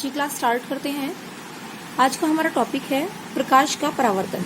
की class start करते हैं। आज का हमारा टॉपिक है प्रकाश का परावर्तन।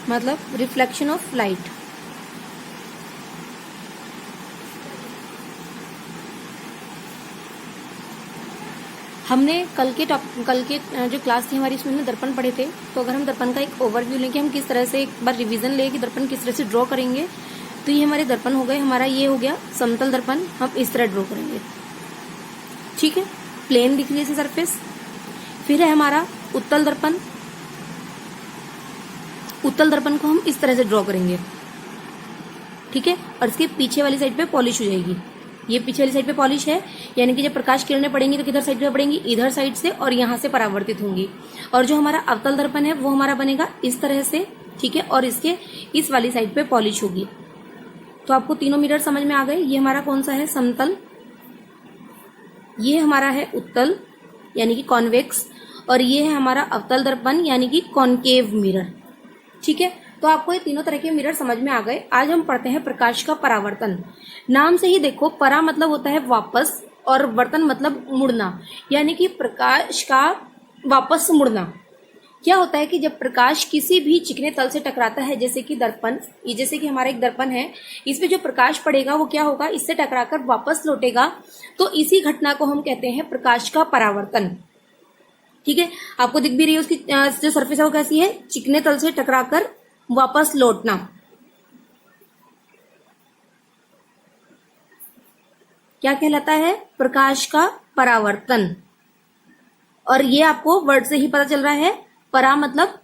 मतलब रिफ्लेक्शन ऑफ लाइट। हमने कल के जो क्लास थी हमारी, इसमें हमने दर्पण पढ़े थे। तो अगर हम दर्पण का एक ओवरव्यू लें कि हम किस तरह से एक बार रिवीजन लें कि दर्पण किस तरह से ड्रॉ करेंगे, तो ये हमारे दर्पण हो गए। हमारा ये हो गया समतल दर्पण, हम इस तरह ड्रॉ करेंगे। ठीक है, प्लेन दिख रही है सरफेस। फिर है हमारा उत्तल दर्पण। उत्तल दर्पण को हम इस तरह से ड्रॉ करेंगे। ठीक है, और इसके पीछे वाली साइड पे पॉलिश हो जाएगी। ये पीछे वाली साइड पे पॉलिश है, यानी कि जब प्रकाश किरणें पड़ेंगी तो किधर साइड पे पड़ेंगी, इधर साइड से, और यहाँ से परावर्तित होंगी। और जो हमारा अवतल दर्पण है वो हमारा बनेगा इस तरह से। ठीक है, और इसके इस वाली साइड पे पॉलिश होगी। तो आपको तीनों मिरर समझ में आ गए। ये हमारा कौन सा है, समतल। ये हमारा है उत्तल यानी कि कॉन्वेक्स, और ये है हमारा अवतल दर्पण यानी कि कॉनकेव मिरर। ठीक है, तो आपको ये तीनों तरह के मिरर समझ में आ गए। आज हम पढ़ते हैं प्रकाश का परावर्तन। नाम से ही देखो, परा मतलब होता है वापस, और वर्तन मतलब मुड़ना, यानी कि प्रकाश का वापस मुड़ना। क्या होता है कि जब प्रकाश किसी भी चिकने तल से टकराता है, जैसे कि दर्पण, ये जैसे कि हमारा एक दर्पण है, इसमें जो प्रकाश पड़ेगा वो क्या होगा, इससे टकराकर वापस लौटेगा। तो इसी घटना को हम कहते हैं प्रकाश का परावर्तन। ठीक है, आपको दिख भी रही है उसकी जो सरफेस है वो कैसी है, चिकने तल से टकराकर वापस लौटना। क्या कहलाता है, प्रकाश का परावर्तन। और ये आपको वर्ड से ही पता चल रहा है, परा मतलब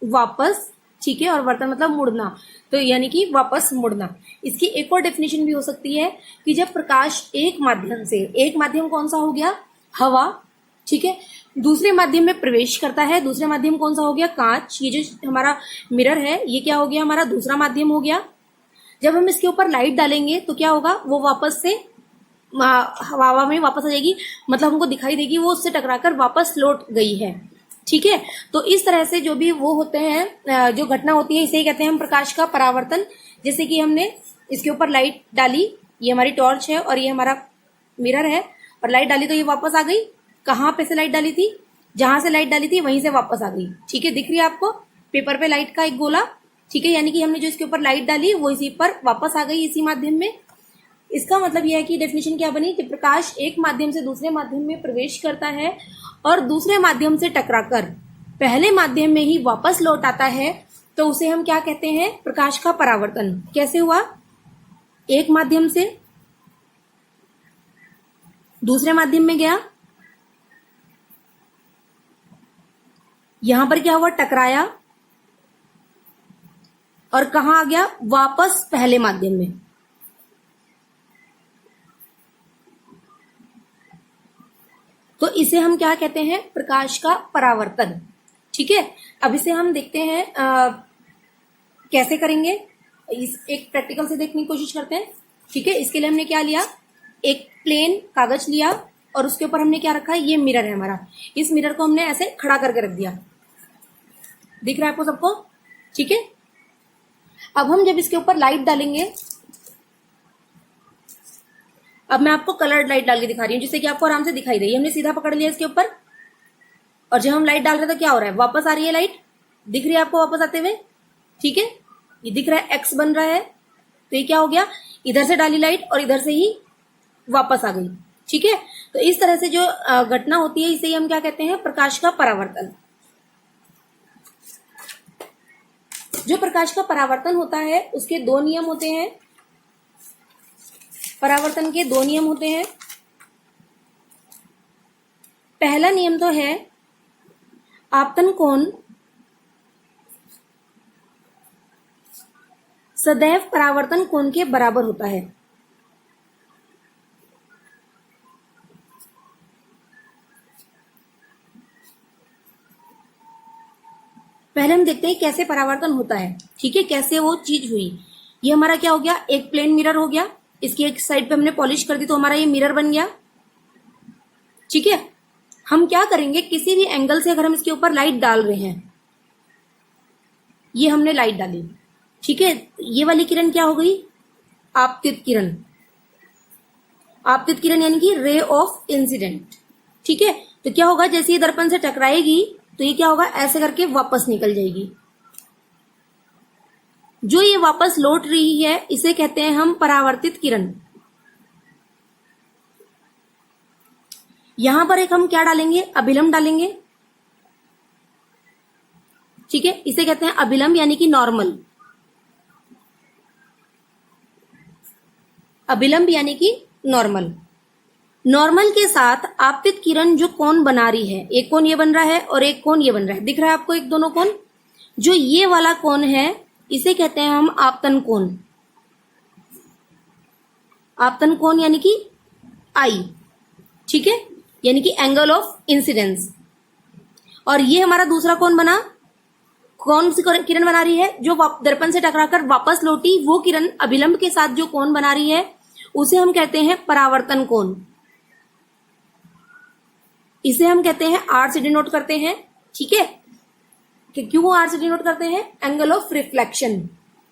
वापस, ठीक है, और वर्तन मतलब मुड़ना, तो यानी कि वापस मुड़ना। इसकी एक और डेफिनेशन भी हो सकती है कि जब प्रकाश एक माध्यम से, एक माध्यम कौन सा हो गया, हवा, ठीक है, दूसरे माध्यम में प्रवेश करता है। दूसरे माध्यम कौन सा हो गया, कांच। ये जो हमारा मिरर है ये क्या हो गया, हमारा दूसरा माध्यम हो गया। जब हम इसके ऊपर लाइट डालेंगे तो क्या होगा, वो वापस से हवा में वापस आ जाएगी, मतलब हमको दिखाई देगी वो उससे टकराकर वापस लौट गई है। ठीक है, तो इस तरह से जो भी वो होते हैं, जो घटना होती है, इसे ही कहते हैं हम प्रकाश का परावर्तन। जैसे कि हमने इसके ऊपर लाइट डाली, ये हमारी टॉर्च है और ये हमारा मिरर है, और लाइट डाली तो ये वापस आ गई। कहाँ पे से लाइट डाली थी, जहां से लाइट डाली थी वहीं से वापस आ गई। ठीक है, दिख रही है आपको पेपर पे लाइट का एक गोला। ठीक है, यानी कि हमने जो इसके ऊपर लाइट डाली वो इसी पर वापस आ गई, इसी माध्यम में। इसका मतलब यह है कि डेफिनेशन क्या बनी कि प्रकाश एक माध्यम से दूसरे माध्यम में प्रवेश करता है और दूसरे माध्यम से टकराकर पहले माध्यम में ही वापस लौट आता है, तो उसे हम क्या कहते हैं, प्रकाश का परावर्तन। कैसे हुआ, एक माध्यम से दूसरे माध्यम में गया, यहां पर क्या हुआ, टकराया, और कहां आ गया, वापस पहले माध्यम में। तो इसे हम क्या कहते हैं, प्रकाश का परावर्तन। ठीक है, अब इसे हम देखते हैं कैसे करेंगे। एक प्रैक्टिकल से देखने की कोशिश करते हैं। ठीक है, इसके लिए हमने क्या लिया, एक प्लेन कागज लिया और उसके ऊपर हमने क्या रखा है, ये मिरर है हमारा। इस मिरर को हमने ऐसे खड़ा करके रख दिया, दिख रहा है आपको सबको। ठीक है, अब हम जब इसके ऊपर लाइट डालेंगे, अब मैं आपको कलर्ड लाइट डाल के दिखा रही हूँ जिससे कि आपको आराम से दिखाई दे। हमने सीधा पकड़ लिया इसके ऊपर, और जब हम लाइट डाल रहे हैं तो क्या हो रहा है, वापस आ रही है लाइट, दिख रही है आपको वापस आते हुए। ठीक है, ये दिख रहा है एक्स बन रहा है, तो ये क्या हो गया, इधर से डाली लाइट और इधर से ही वापस आ गई। ठीक है, तो इस तरह से जो घटना होती है इसे ही हम क्या कहते हैं, प्रकाश का परावर्तन। जो प्रकाश का परावर्तन होता है उसके दो नियम होते हैं। परावर्तन के दो नियम होते हैं। पहला नियम तो है, आपतन कोण सदैव परावर्तन कोण के बराबर होता है। पहले हम देखते हैं कैसे परावर्तन होता है। ठीक है, कैसे वो चीज हुई। ये हमारा क्या हो गया, एक प्लेन मिरर हो गया, इसकी एक साइड पे हमने पॉलिश कर दी तो हमारा ये मिरर बन गया। ठीक है, हम क्या करेंगे, किसी भी एंगल से अगर हम इसके ऊपर लाइट डाल रहे हैं, ये हमने लाइट डाली, ठीक है, ये वाली किरण क्या हो गई? आपतित किरण। आपतित किरण यानी कि रे ऑफ इंसिडेंट। ठीक है, तो क्या होगा, जैसे ये दर्पण से टकराएगी तो ये क्या होगा, ऐसे करके वापस निकल जाएगी। जो ये वापस लौट रही है इसे कहते हैं हम परावर्तित किरण। यहां पर एक हम क्या डालेंगे, अभिलंब डालेंगे। ठीक है, इसे कहते हैं अभिलंब यानी कि नॉर्मल। अभिलंब यानी कि नॉर्मल। नॉर्मल के साथ आपतित किरण जो कोण बना रही है, एक कोण ये बन रहा है और एक कोण ये बन रहा है, दिख रहा है आपको एक दोनों कोण? जो ये वाला कोण है इसे कहते हैं हम आपतन कोण। आपतन कोण यानी कि आई। ठीक है, यानी कि एंगल ऑफ इंसिडेंस। और ये हमारा दूसरा कोण बना, कौन सी किरण बना रही है? जो दर्पण से टकराकर वापस लौटी वो किरण अभिलंब के साथ जो कोण बना रही है उसे हम कहते हैं परावर्तन कोण। इसे हम कहते हैं आर से डिनोट करते हैं। ठीक है, कि क्यों आर से डिनोट करते हैं? Angle of reflection.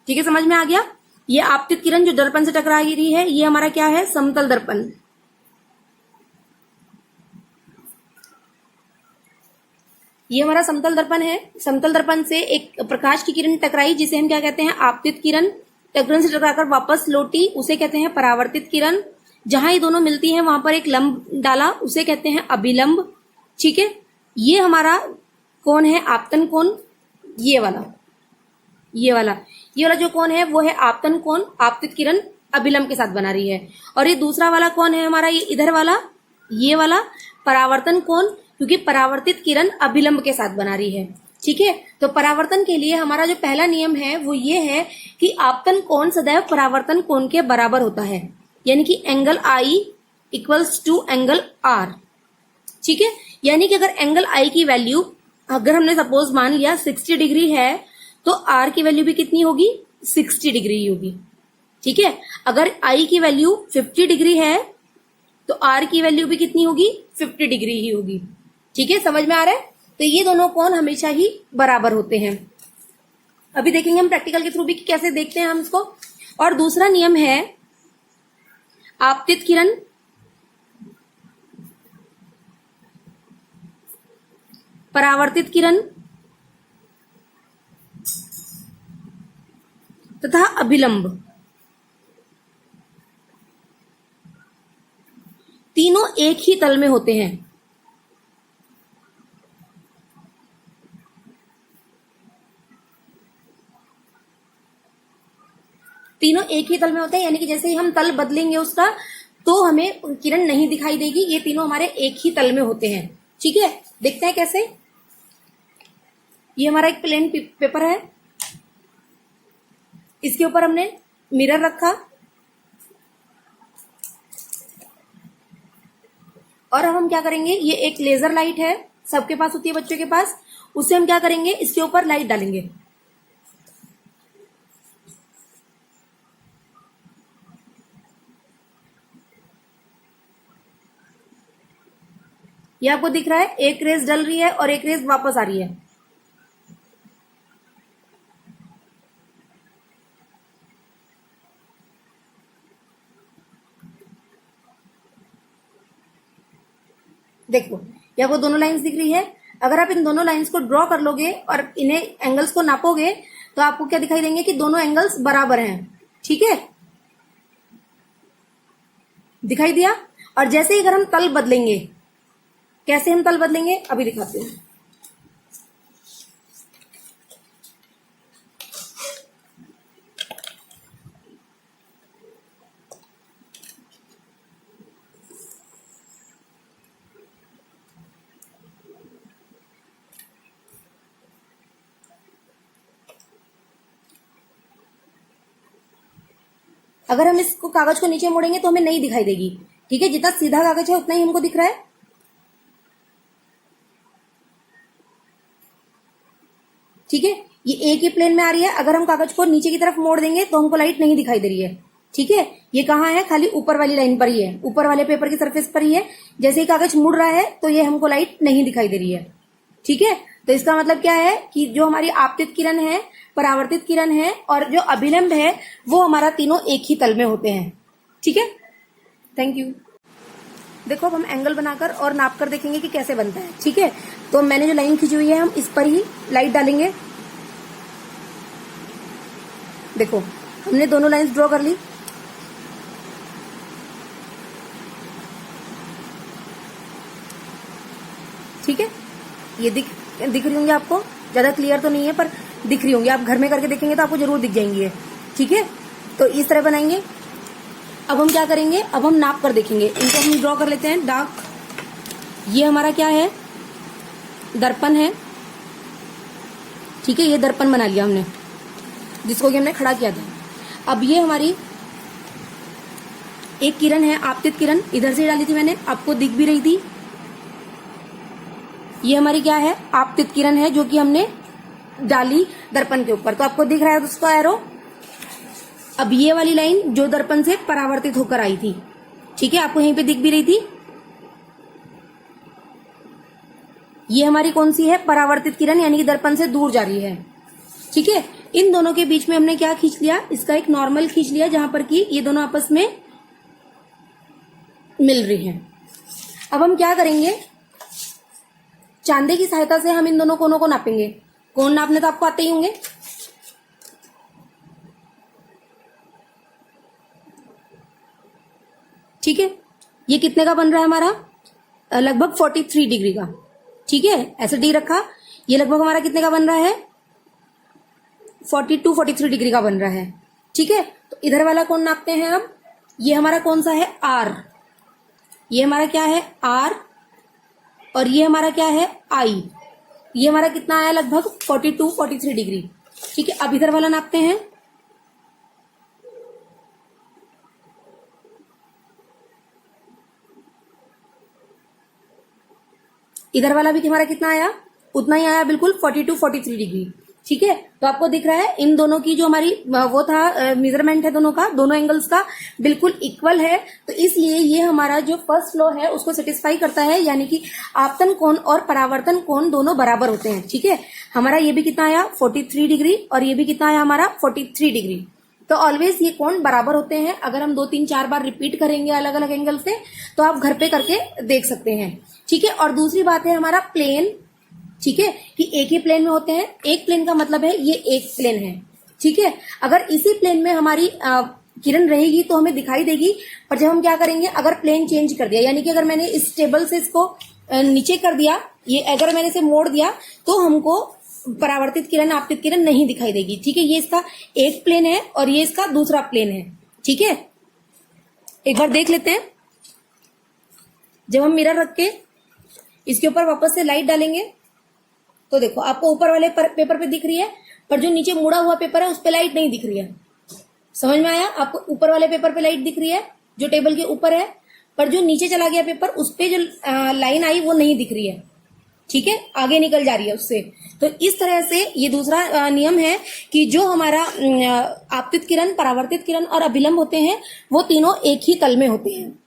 ठीक है, समझ में आ गया? ये आपतित किरण जो दर्पण से टकरा रही है ये हमारा क्या है, समतल दर्पण। ये हमारा समतल दर्पण है। समतल दर्पण से एक प्रकाश की किरण टकराई जिसे हम क्या कहते हैं, आपतित किरण। दर्पण से टकराकर वापस लौटी उसे कहते हैं परावर्तित किरण। जहां ये दोनों मिलती हैं वहां पर एक लंब डाला उसे कहते हैं अभिलंब। ठीक है, ये हमारा कोण है आपतन कोण। ये वाला जो कोण है वो है आपतन कोण। आपतित किरण अभिलंब के साथ बना रही है। और ये दूसरा वाला कोण है हमारा, ये इधर वाला, ये वाला परावर्तन कोण, क्योंकि परावर्तित किरण अभिलंब के साथ बना रही है। ठीक है, तो परावर्तन के लिए हमारा जो पहला नियम है वो ये है कि आपतन कोण सदैव परावर्तन कोण के बराबर होता है, यानी कि angle i equals to angle r. ठीक है, यानी कि अगर एंगल आई की वैल्यू, अगर हमने सपोज मान लिया 60 डिग्री है तो आर की वैल्यू भी कितनी होगी, 60 डिग्री ही होगी। ठीक है, अगर आई की वैल्यू 50 डिग्री है तो आर की वैल्यू भी कितनी होगी, 50 डिग्री ही होगी। ठीक है, समझ में आ रहा है? तो ये दोनों कोण हमेशा ही बराबर होते हैं। अभी देखेंगे हम प्रैक्टिकल के थ्रू भी कि कैसे देखते हैं हम इसको। और दूसरा नियम है आपतित किरण परावर्तित किरण तथा अभिलंब, तीनों एक ही तल में होते हैं। तीनों एक ही तल में होते हैं, यानी कि जैसे ही हम तल बदलेंगे उसका तो हमें किरण नहीं दिखाई देगी। ये तीनों हमारे एक ही तल में होते हैं। ठीक है, देखते हैं कैसे। ये हमारा एक प्लेन पेपर है, इसके ऊपर हमने मिरर रखा और अब हम क्या करेंगे, ये एक लेजर लाइट है, सबके पास होती है बच्चों के पास, उससे हम क्या करेंगे, इसके ऊपर लाइट डालेंगे। ये आपको दिख रहा है, एक रेस डल रही है और एक रेस वापस आ रही है। देखो, ये आपको दोनों लाइंस दिख रही है। अगर आप इन दोनों लाइंस को ड्रॉ कर लोगे और इन्हें एंगल्स को नापोगे तो आपको क्या दिखाई देंगे कि दोनों एंगल्स बराबर हैं। ठीक है, दिखाई दिया। और जैसे ही अगर हम तल बदलेंगे, कैसे हम तल बदलेंगे अभी दिखाते हैं। अगर हम इसको कागज को नीचे मोड़ेंगे तो हमें नहीं दिखाई देगी। ठीक है, जितना सीधा कागज है उतना ही हमको दिख रहा है। ठीक है, ये एक ही प्लेन में आ रही है। अगर हम कागज को नीचे की तरफ मोड़ देंगे तो हमको लाइट नहीं दिखाई दे रही है। ठीक है, ये कहाँ है, खाली ऊपर वाली लाइन पर ही है, ऊपर वाले पेपर की सरफेस पर ही है। जैसे ही कागज मुड़ रहा है तो ये हमको लाइट नहीं दिखाई दे रही है। ठीक है, तो इसका मतलब क्या है कि जो हमारी आपतित किरण है, परावर्तित किरण है और जो अभिलंब है वो हमारा तीनों एक ही तल में होते हैं। ठीक है, थैंक यू। देखो अब हम एंगल बनाकर और नाप कर देखेंगे कि कैसे बनता है। ठीक है, तो मैंने जो लाइन खींची हुई है हम इस पर ही लाइट डालेंगे। देखो हमने दोनों लाइंस ड्रॉ कर ली। ठीक है, ये दिख रही होंगी आपको, ज्यादा क्लियर तो नहीं है पर दिख रही होंगी, आप घर में करके देखेंगे तो आपको जरूर दिख जाएंगी ये। ठीक है, तो इस तरह बनाएंगे। अब हम क्या करेंगे, अब हम नाप कर देखेंगे। इनको हम ड्रॉ कर लेते हैं डार्क। ये हमारा क्या है, दर्पण है। ठीक है, ये दर्पण बना लिया हमने, जिसको कि हमने खड़ा किया था। अब ये हमारी एक किरण है, आपतित किरण, इधर से डाली थी मैंने, आपको दिख भी रही थी। ये हमारी क्या है, आपतित किरण है, जो कि हमने डाली दर्पण के ऊपर, तो आपको दिख रहा है उसका एरो। अब ये वाली लाइन जो दर्पण से परावर्तित होकर आई थी, ठीक है, आपको यहीं पे दिख भी रही थी। ये हमारी कौन सी है, परावर्तित किरण, यानी कि दर्पण से दूर जा रही है। ठीक है, इन दोनों के बीच में हमने क्या खींच लिया, इसका एक नॉर्मल खींच लिया, जहां पर कि ये दोनों आपस में मिल रही हैं। अब हम क्या करेंगे, चांदे की सहायता से हम इन दोनों कोनों को नापेंगे। कोण नापने तो आपको आते ही होंगे। ठीक है, ये कितने का बन रहा है हमारा, लगभग 43 डिग्री का। ठीक है, ऐसे डी रखा, ये लगभग हमारा कितने का बन रहा है, 42-43 डिग्री का बन रहा है। ठीक है, तो इधर वाला कोण नापते हैं अब। ये हमारा कौन सा है, आर। ये हमारा क्या है, आर, और ये हमारा क्या है, आई। ये हमारा कितना आया, लगभग 42-43 डिग्री। ठीक है, अब इधर वाला नापते हैं। इधर वाला भी हमारा कितना आया, उतना ही आया, बिल्कुल 42-43 डिग्री। ठीक है, तो आपको दिख रहा है इन दोनों की जो हमारी वो था मेजरमेंट है दोनों का, दोनों एंगल्स का बिल्कुल इक्वल है। तो इसलिए ये हमारा जो फर्स्ट लॉ है उसको सेटिस्फाई करता है, यानी कि आपतन कोण और परावर्तन कोण दोनों बराबर होते हैं। ठीक है, हमारा ये भी कितना आया, 43 डिग्री, और ये भी कितना आया हमारा, 43 डिग्री। तो ऑलवेज ये कोण बराबर होते हैं। अगर हम 2-3-4 बार रिपीट करेंगे अलग अलग एंगल से, तो आप घर पे करके देख सकते हैं। ठीक है, और दूसरी बात है हमारा प्लेन। ठीक है, कि एक ही प्लेन में होते हैं। एक प्लेन का मतलब है ये एक प्लेन है। ठीक है, अगर इसी प्लेन में हमारी किरण रहेगी तो हमें दिखाई देगी, पर जब हम क्या करेंगे, अगर प्लेन चेंज कर दिया, यानी कि अगर मैंने इस टेबल से इसको नीचे कर दिया, ये अगर मैंने इसे मोड़ दिया, तो हमको परावर्तित किरण, आपतित किरण नहीं दिखाई देगी। ठीक है, ये इसका एक प्लेन है और ये इसका दूसरा प्लेन है। ठीक है, एक बार देख लेते हैं। जब हम मिरर रख के इसके ऊपर वापस से लाइट डालेंगे, तो देखो आपको ऊपर वाले पेपर पे दिख रही है, पर जो नीचे मुड़ा हुआ पेपर है उस पे लाइट नहीं दिख रही है। समझ में आया, आपको ऊपर वाले पेपर पे लाइट दिख रही है जो टेबल के ऊपर है, पर जो नीचे चला गया पेपर उस पे जो लाइन आई वो नहीं दिख रही है। ठीक है, आगे निकल जा रही है उससे। तो इस तरह से ये दूसरा नियम है कि जो हमारा आपतित किरण, परावर्तित किरण और अभिलंब होते हैं वो तीनों एक ही तल में होते हैं।